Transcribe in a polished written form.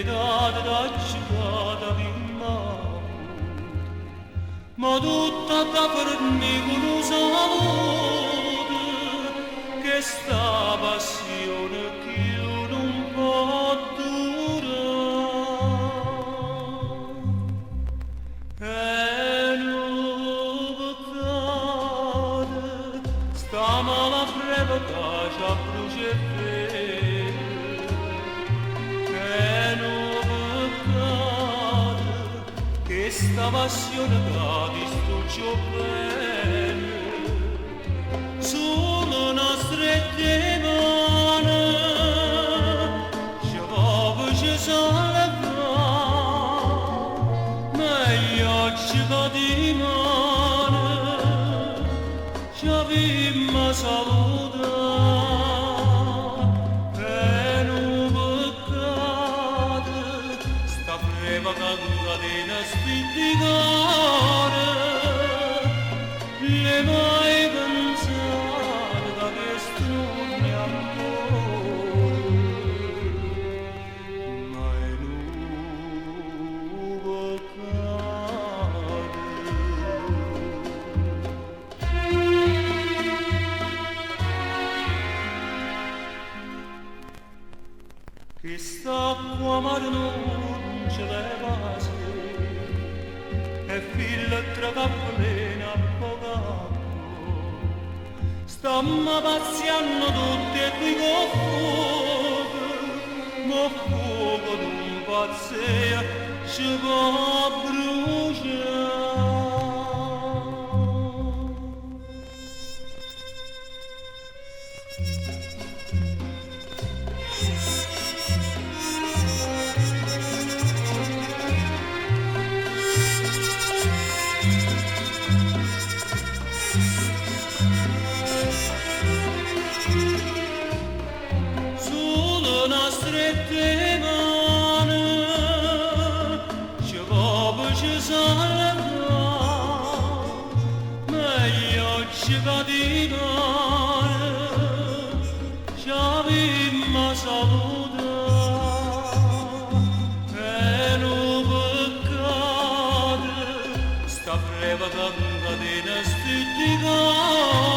da città di ma tutta da per me con un saluto che sta passione che non può durare e non cade sta mala breve che ci brucia questa passione da distrugge bene sulle nostre mani ci vuole ci salva meglio ci va di mani ci avvimma saluta e non peccate sta breva catena spitigare le mai pensare da questo mio amore mai nuovo cade quest'acqua mare non ce l'eva e fila tra cappellina a poco stamma pazziando tutte qui con fuoco d'un pazzea ci può bruciare strette mani ci vuole ci salva meglio ci va di mare ci avvimma saluta e non peccate sta breve catena spitigare